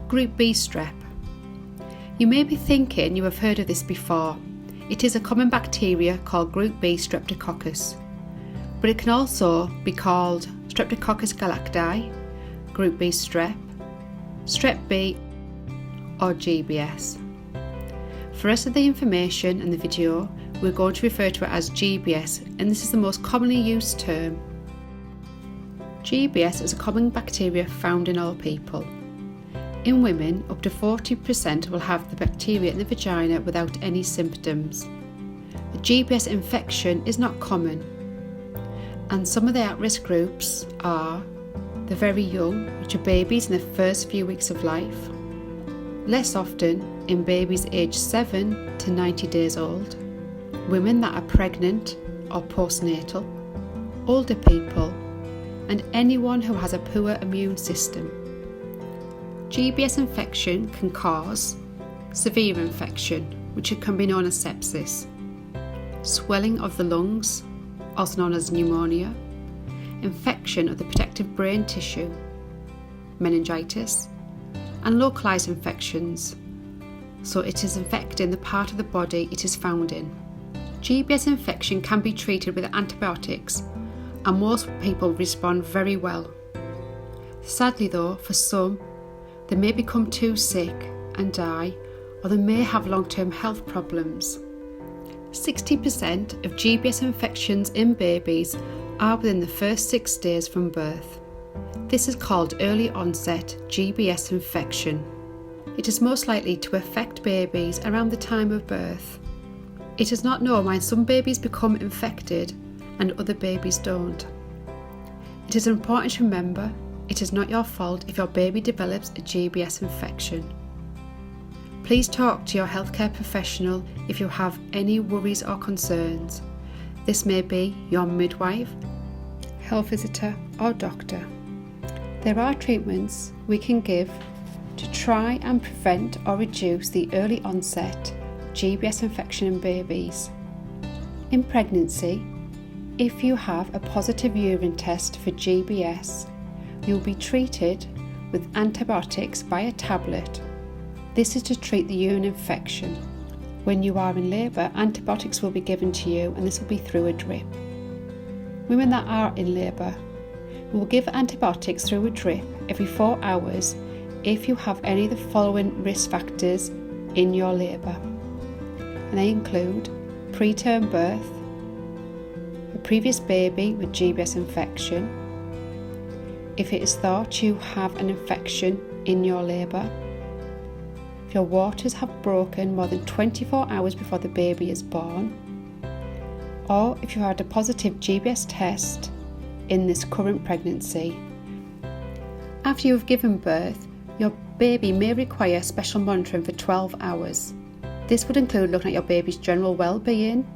Group B Strep. You may be thinking you have heard of this before. It is a common bacteria called Group B Streptococcus, but it can also be called Streptococcus galacti, Group B Strep, Strep B, or GBS. For the rest of the information in the video, we're going to refer to it as GBS, and this is the most commonly used term. GBS is a common bacteria found in all people. In women, up to 40% will have the bacteria in the vagina without any symptoms. The GBS infection is not common, and some of the at-risk groups are the very young, which are babies in the first few weeks of life, less often in babies aged 7 to 90 days old, women that are pregnant or postnatal, older people, and anyone who has a poor immune system. GBS infection can cause severe infection, which can be known as sepsis, swelling of the lungs, also known as pneumonia, infection of the protective brain tissue, meningitis, and localized infections, so it is infecting the part of the body it is found in. GBS infection can be treated with antibiotics, and most people respond very well. Sadly though, for some, they may become too sick and die, or they may have long-term health problems. 60% of GBS infections in babies are within the first 6 days from birth. This is called early onset GBS infection. It is most likely to affect babies around the time of birth. It is not known why some babies become infected and other babies don't. It is important to remember it is not your fault if your baby develops a GBS infection. Please talk to your healthcare professional if you have any worries or concerns. This may be your midwife, health visitor, or doctor. There are treatments we can give to try and prevent or reduce the early onset GBS infection in babies. In pregnancy, if you have a positive urine test for GBS, you'll be treated with antibiotics via tablet. This is to treat the urine infection. When you are in labour, antibiotics will be given to you, and this will be through a drip. Women that are in labour will give antibiotics through a drip every 4 hours if you have any of the following risk factors in your labour. And they include preterm birth, a previous baby with GBS infection, if it is thought you have an infection in your labour, if your waters have broken more than 24 hours before the baby is born, or if you had a positive GBS test in this current pregnancy. After you have given birth, your baby may require special monitoring for 12 hours. This would include looking at your baby's general well-being,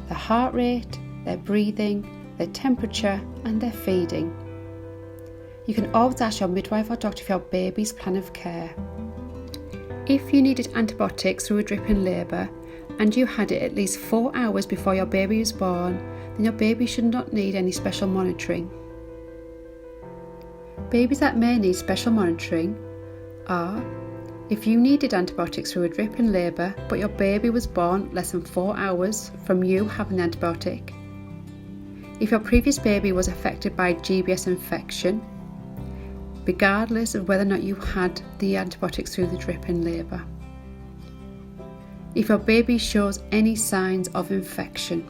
their heart rate, their breathing, their temperature, and their feeding. You can always ask your midwife or doctor for your baby's plan of care. If you needed antibiotics through a drip in labour and you had it at least 4 hours before your baby was born, then your baby should not need any special monitoring. Babies that may need special monitoring are if you needed antibiotics through a drip in labour but your baby was born less than 4 hours from you having the antibiotic, if your previous baby was affected by GBS infection, regardless of whether or not you had the antibiotics through the drip in labour. If your baby shows any signs of infection.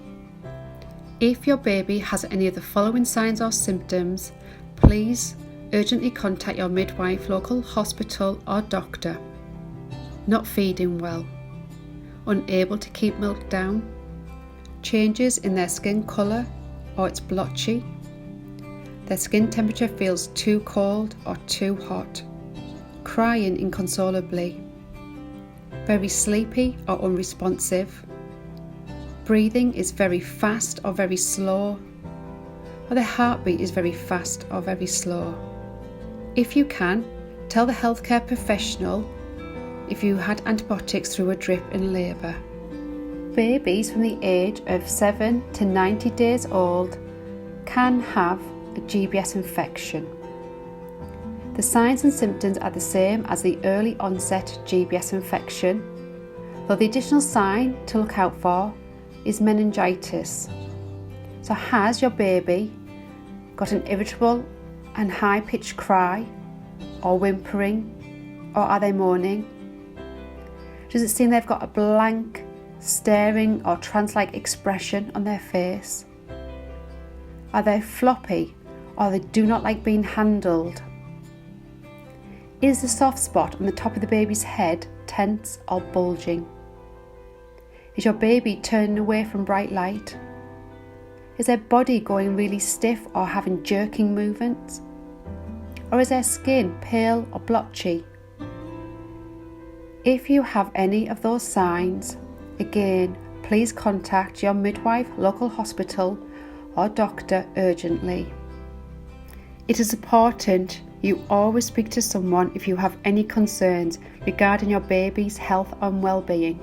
If your baby has any of the following signs or symptoms, please urgently contact your midwife, local hospital or doctor. Not feeding well, unable to keep milk down, changes in their skin colour or it's blotchy, their skin temperature feels too cold or too hot, crying inconsolably, very sleepy or unresponsive, breathing is very fast or very slow, or their heartbeat is very fast or very slow. If you can, tell the healthcare professional if you had antibiotics through a drip in labour. Babies from the age of 7 to 90 days old can have a GBS infection. The signs and symptoms are the same as the early onset GBS infection, though the additional sign to look out for is meningitis. So has your baby got an irritable and high-pitched cry or whimpering, or are they moaning? Does it seem they've got a blank, staring or trance-like expression on their face? Are they floppy or they do not like being handled? Is the soft spot on the top of the baby's head tense or bulging? Is your baby turning away from bright light? Is their body going really stiff or having jerking movements? Or is their skin pale or blotchy? If you have any of those signs, again, please contact your midwife, local hospital or doctor urgently. It is important you always speak to someone if you have any concerns regarding your baby's health and well-being.